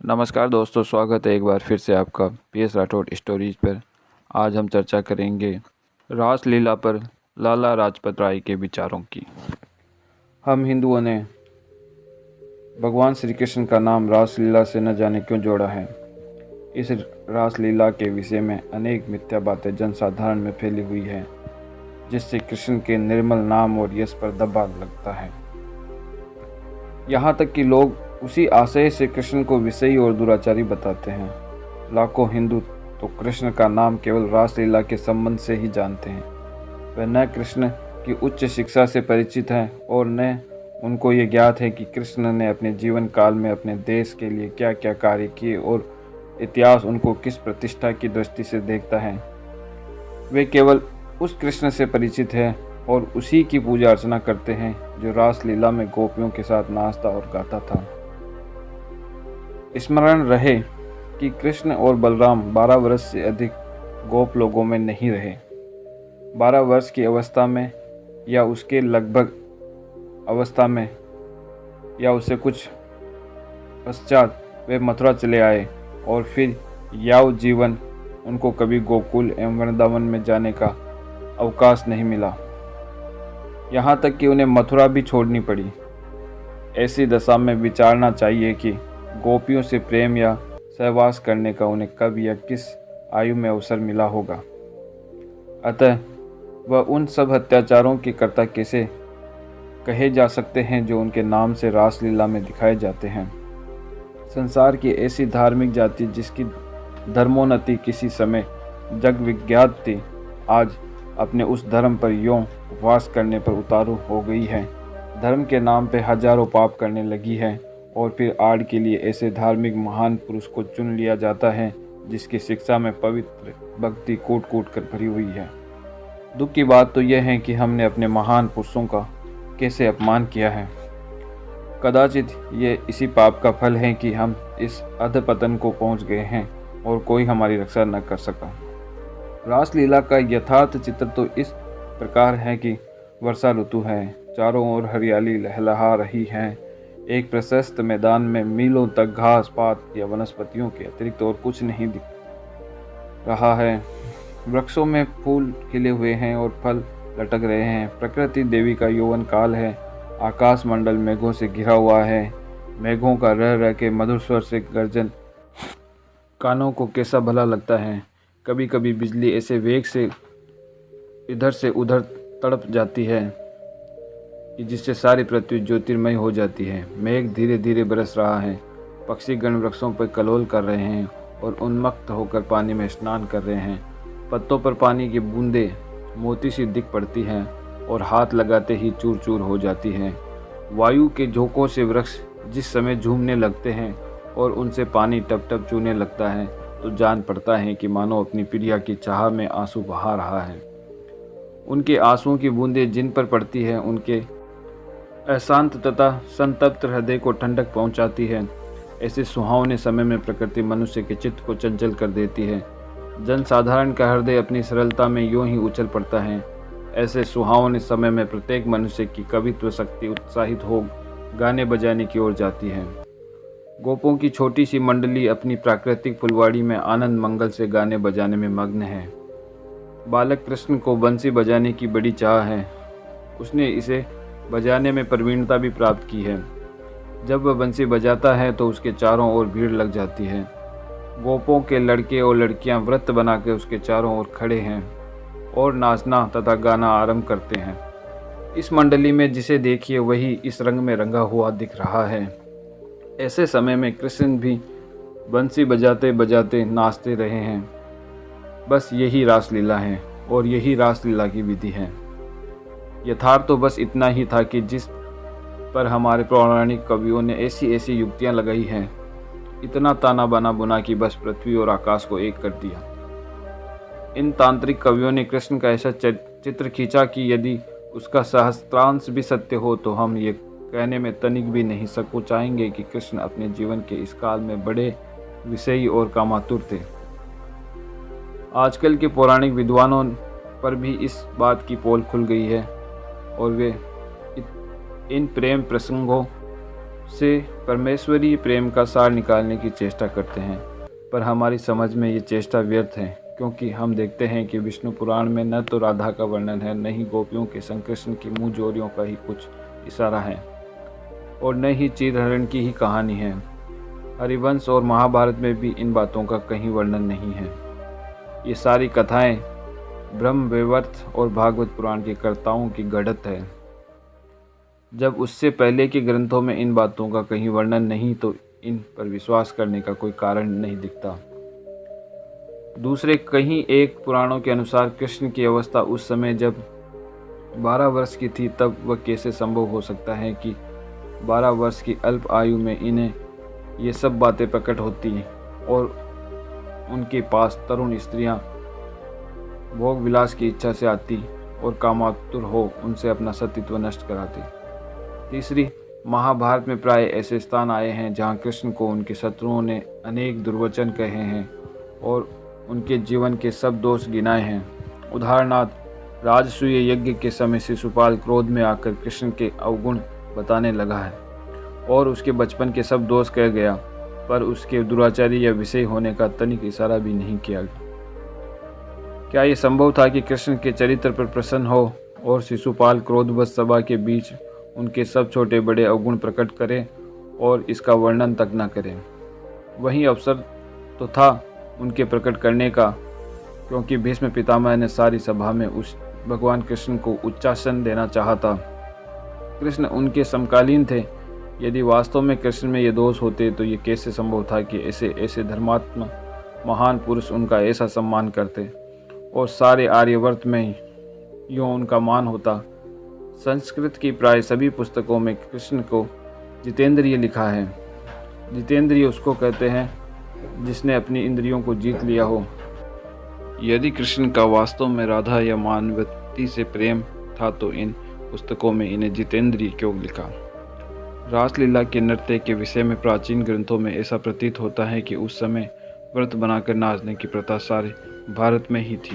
नमस्कार दोस्तों, स्वागत है एक बार फिर से आपका PS राठौड़ स्टोरीज पर। आज हम चर्चा करेंगे रास लीला पर लाला लाजपत राय के विचारों की। हम हिंदुओं ने भगवान श्री कृष्ण का नाम रास लीला से न जाने क्यों जोड़ा है। इस रास लीला के विषय में अनेक मिथ्या बातें जनसाधारण में फैली हुई है, जिससे कृष्ण के निर्मल नाम और यश पर दबाव लगता है। यहाँ तक कि लोग उसी आशय से कृष्ण को विषयी और दुराचारी बताते हैं। लाखों हिंदू तो कृष्ण का नाम केवल रासलीला के संबंध से ही जानते हैं। वे न कृष्ण की उच्च शिक्षा से परिचित हैं और न उनको ये ज्ञात है कि कृष्ण ने अपने जीवन काल में अपने देश के लिए क्या क्या कार्य किए और इतिहास उनको किस प्रतिष्ठा की दृष्टि से देखता है। वे केवल उस कृष्ण से परिचित हैं और उसी की पूजा अर्चना करते हैं जो रासलीला में गोपियों के साथ नाचता और गाता था। स्मरण रहे कि कृष्ण और बलराम 12 वर्ष से अधिक गोप लोगों में नहीं रहे। 12 वर्ष की अवस्था में या उसके लगभग अवस्था में या उससे कुछ पश्चात वे मथुरा चले आए और फिर याव जीवन उनको कभी गोकुल एवं वृंदावन में जाने का अवकाश नहीं मिला। यहाँ तक कि उन्हें मथुरा भी छोड़नी पड़ी। ऐसी दशा में विचारना चाहिए कि गोपियों से प्रेम या सहवास करने का उन्हें कब या किस आयु में अवसर मिला होगा। अतः वह उन सब अत्याचारों के कर्ता कैसे कहे जा सकते हैं जो उनके नाम से रासलीला में दिखाए जाते हैं। संसार की ऐसी धार्मिक जाति जिसकी धर्मोन्नति किसी समय जग विख्यात थी, आज अपने उस धर्म पर यों उपवास करने पर उतारू हो गई है। धर्म के नाम पे हजारों पाप करने लगी है और फिर आड़ के लिए ऐसे धार्मिक महान पुरुष को चुन लिया जाता है जिसकी शिक्षा में पवित्र भक्ति कूट कूट कर भरी हुई है। दुख की बात तो यह है कि हमने अपने महान पुरुषों का कैसे अपमान किया है। कदाचित ये इसी पाप का फल है कि हम इस अधपतन को पहुंच गए हैं और कोई हमारी रक्षा न कर सका। रासलीला का यथार्थ चित्र तो इस प्रकार है कि वर्षा ऋतु है, चारों ओर हरियाली लहलहा रही है। एक प्रशस्त मैदान में मीलों तक घास पात या वनस्पतियों के अतिरिक्त और कुछ नहीं दिख रहा है। वृक्षों में फूल खिले हुए हैं और फल लटक रहे हैं। प्रकृति देवी का यौवन काल है। आकाश मंडल मेघों से घिरा हुआ है। मेघों का रह रह के मधुर स्वर से गर्जन कानों को कैसा भला लगता है। कभी कभी बिजली ऐसे वेग से इधर से उधर तड़प जाती है कि जिससे सारी पृथ्वी ज्योतिर्मय हो जाती है। मेघ धीरे धीरे बरस रहा है। पक्षी गण वृक्षों पर कलोल कर रहे हैं और उन्मत्त होकर पानी में स्नान कर रहे हैं। पत्तों पर पानी की बूंदें मोती सी दिख पड़ती हैं और हाथ लगाते ही चूर चूर हो जाती हैं। वायु के झोंकों से वृक्ष जिस समय झूमने लगते हैं और उनसे पानी टप टप चूने लगता है तो जान पड़ता है कि मानो अपनी प्रिया की चाह में आंसू बहा रहा है। उनके आंसुओं की बूंदें जिन पर पड़ती है उनके अशांत तथा संतप्त हृदय को ठंडक पहुंचाती है। ऐसे सुहावने समय में प्रकृति मनुष्य के चित्त को चंचल कर देती है। जनसाधारण का हृदय अपनी सरलता में यूं ही उछल पड़ता है। ऐसे सुहावने समय में प्रत्येक मनुष्य की कवित्व शक्ति उत्साहित हो गाने बजाने की ओर जाती है। गोपों की छोटी सी मंडली अपनी प्राकृतिक फुलवाड़ी में आनंद मंगल से गाने बजाने में मग्न है। बालक कृष्ण को बंसी बजाने की बड़ी चाह है। उसने इसे बजाने में प्रवीणता भी प्राप्त की है। जब वह बंसी बजाता है तो उसके चारों ओर भीड़ लग जाती है। गोपों के लड़के और लड़कियां व्रत बनाकर उसके चारों ओर खड़े हैं और नाचना तथा गाना आरंभ करते हैं। इस मंडली में जिसे देखिए वही इस रंग में रंगा हुआ दिख रहा है। ऐसे समय में कृष्ण भी बंसी बजाते बजाते नाचते रहे हैं। बस यही रासलीला है और यही रासलीला की विधि है। यथार्थ तो बस इतना ही था कि जिस पर हमारे पौराणिक कवियों ने ऐसी ऐसी युक्तियां लगाई हैं, इतना ताना बाना बुना कि बस पृथ्वी और आकाश को एक कर दिया। इन तांत्रिक कवियों ने कृष्ण का ऐसा चित्र खींचा कि यदि उसका सहस्त्रांश भी सत्य हो तो हम ये कहने में तनिक भी नहीं संकोचाएंगे कि कृष्ण अपने जीवन के इस काल में बड़े विषयी और कामातुर थे। आजकल के पौराणिक विद्वानों पर भी इस बात की पोल खुल गई है और वे इन प्रेम प्रसंगों से परमेश्वरीय प्रेम का सार निकालने की चेष्टा करते हैं, पर हमारी समझ में ये चेष्टा व्यर्थ है, क्योंकि हम देखते हैं कि विष्णु पुराण में न तो राधा का वर्णन है, न ही गोपियों के संग कृष्ण की मुँह जोरियों का ही कुछ इशारा है, और न ही चीरहरण की ही कहानी है। हरिवंश और महाभारत में भी इन बातों का कहीं वर्णन नहीं है। ये सारी कथाएं ब्रह्म वैवर्त और भागवत पुराण के कर्ताओं की गढ़त है। जब उससे पहले के ग्रंथों में इन बातों का कहीं वर्णन नहीं, तो इन पर विश्वास करने का कोई कारण नहीं दिखता। दूसरे कहीं एक पुराणों के अनुसार कृष्ण की अवस्था उस समय जब 12 वर्ष की थी, तब वह कैसे संभव हो सकता है कि 12 वर्ष की अल्प आयु में इन्हें ये सब बातें प्रकट होती और उनके पास तरुण स्त्रियां भोग विलास की इच्छा से आती और कामातुर हो उनसे अपना सतीत्व नष्ट कराती। तीसरी, महाभारत में प्राय ऐसे स्थान आए हैं जहां कृष्ण को उनके शत्रुओं ने अनेक दुर्वचन कहे हैं और उनके जीवन के सब दोष गिनाए हैं। उदाहरणार्थ, राजसूय यज्ञ के समय शिशुपाल क्रोध में आकर कृष्ण के अवगुण बताने लगा है और उसके बचपन के सब दोष कह गया, पर उसके दुराचारी या विषय होने का तनिक इशारा भी नहीं किया गया। क्या ये संभव था कि कृष्ण के चरित्र पर प्रसन्न हो और शिशुपाल क्रोधवश सभा के बीच उनके सब छोटे बड़े अवगुण प्रकट करे और इसका वर्णन तक न करे? वही अवसर तो था उनके प्रकट करने का, क्योंकि भीष्म पितामह ने सारी सभा में उस भगवान कृष्ण को उच्चासन देना चाहा था। कृष्ण उनके समकालीन थे। यदि वास्तव में कृष्ण में ये दोष होते तो ये कैसे संभव था कि ऐसे धर्मात्मा महान पुरुष उनका ऐसा सम्मान करते और सारे आर्यवर्त में यूँ उनका मान होता। संस्कृत की प्राय सभी पुस्तकों में कृष्ण को जितेंद्रिय लिखा है। जितेंद्रिय उसको कहते हैं जिसने अपनी इंद्रियों को जीत लिया हो। यदि कृष्ण का वास्तव में राधा या मानवती से प्रेम था, तो इन पुस्तकों में इन्हें जितेंद्रिय क्यों लिखा? रासलीला के नृत्य के विषय में प्राचीन ग्रंथों में ऐसा प्रतीत होता है कि उस समय व्रत बनाकर नाचने की प्रथा सारे भारत में ही थी।